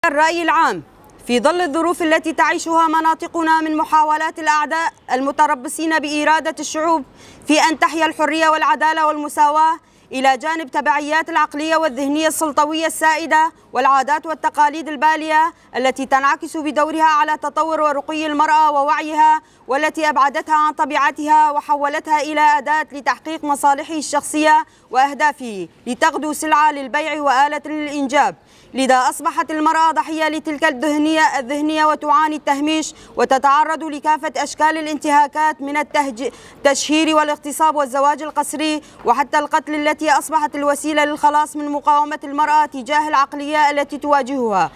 الرأي العام في ظل الظروف التي تعيشها مناطقنا من محاولات الأعداء المتربصين بإرادة الشعوب في أن تحيا الحرية والعدالة والمساواة، إلى جانب تبعيات العقلية والذهنية السلطوية السائدة والعادات والتقاليد البالية التي تنعكس بدورها على تطور ورقي المرأة ووعيها، والتي أبعدتها عن طبيعتها وحولتها إلى أداة لتحقيق مصالحه الشخصية وأهدافه لتغدو سلعة للبيع وآلة للإنجاب. لذا أصبحت المرأة ضحية لتلك الذهنية وتعاني التهميش وتتعرض لكافة أشكال الانتهاكات من التشهير والاغتصاب والزواج القسري وحتى القتل، التي أصبحت الوسيلة للخلاص من مقاومة المرأة تجاه العقلية التي تواجهها.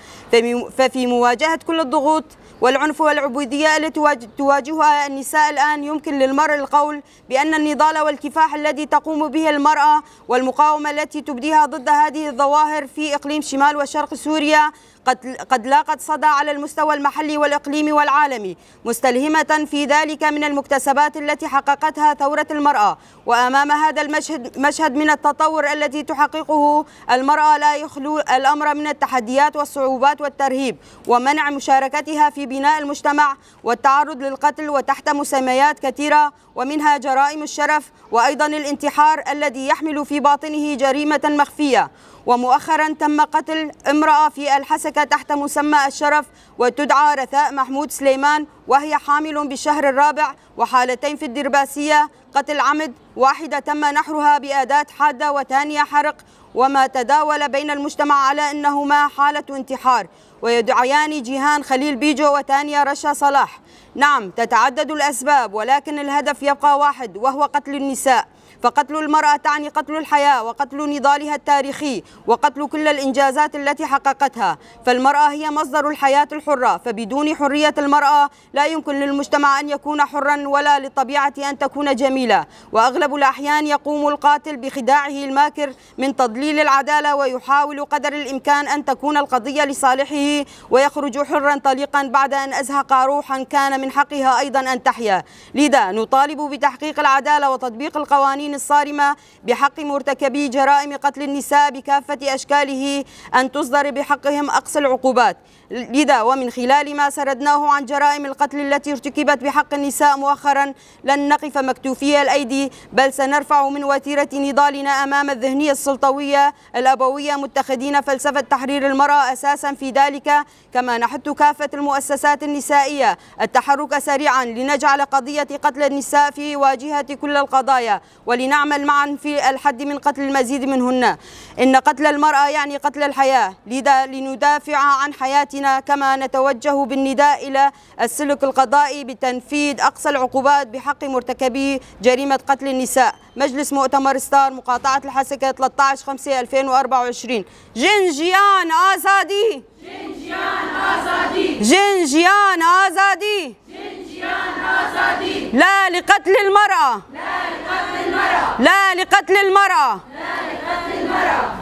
ففي مواجهة كل الضغوط والعنف والعبودية التي تواجهها النساء الآن، يمكن للمرء القول بأن النضال والكفاح الذي تقوم به المرأة والمقاومة التي تبديها ضد هذه الظواهر في إقليم شمال وشرق سوريا قد لاقت صدى على المستوى المحلي والإقليمي والعالمي، مستلهمة في ذلك من المكتسبات التي حققتها ثورة المرأة. وأمام هذا المشهد من التطور الذي تحققه المرأة، لا يخلو الأمر من التحديات والصعوبات والترهيب ومنع مشاركتها في بناء المجتمع والتعرض للقتل وتحت مسميات كثيرة، ومنها جرائم الشرف وأيضا الانتحار الذي يحمل في باطنه جريمة مخفية. ومؤخرا تم قتل امرأة في الحسكة تحت مسمى الشرف وتدعى رثاء محمود سليمان، وهي حامل بالشهر الرابع، وحالتين في الدرباسية قتل عمد، واحدة تم نحرها بأداة حادة وثانية حرق، وما تداول بين المجتمع على أنهما حالة انتحار، ويدعيان جيهان خليل بيجو وتانيا رشا صلاح. نعم، تتعدد الأسباب، ولكن الهدف يبقى واحد، وهو قتل النساء. فقتل المرأة تعني قتل الحياة وقتل نضالها التاريخي وقتل كل الإنجازات التي حققتها. فالمرأة هي مصدر الحياة الحرة، فبدون حرية المرأة لا يمكن للمجتمع أن يكون حرا ولا للطبيعة أن تكون جميلة. وأغلب الأحيان يقوم القاتل بخداعه الماكر من تضليل العدالة، ويحاول قدر الإمكان أن تكون القضية لصالحه ويخرج حرا طليقا بعد أن أزهق روحا كان من حقها أيضا أن تحيا. لذا نطالب بتحقيق العدالة وتطبيق القوانين الصارمة بحق مرتكبي جرائم قتل النساء بكافة أشكاله، أن تصدر بحقهم أقصى العقوبات. لذا ومن خلال ما سردناه عن جرائم القتل التي ارتكبت بحق النساء مؤخرا، لن نقف مكتوفي الأيدي، بل سنرفع من وتيرة نضالنا أمام الذهنية السلطوية الأبوية، متخذين فلسفة تحرير المرأة أساسا في ذلك. كما نحث كافة المؤسسات النسائية التحرك سريعا لنجعل قضية قتل النساء في واجهة كل القضايا، ولنعمل معا في الحد من قتل المزيد منهن. إن قتل المرأة يعني قتل الحياة، لذا لندافع عن حياتنا، كما نتوجه بالنداء إلى السلك القضائي بتنفيذ أقصى العقوبات بحق مرتكبي جريمة قتل النساء. مجلس مؤتمر ستار، مقاطعة الحسكة، 13/5/2024. جنجيان آزادي، جنجيان آزادي، جنجيان آزادي، جنجيان آزادي. لا لقتل المرأة، لا لقتل المرأة، لا لقتل المرأة. لا لقتل المرأة.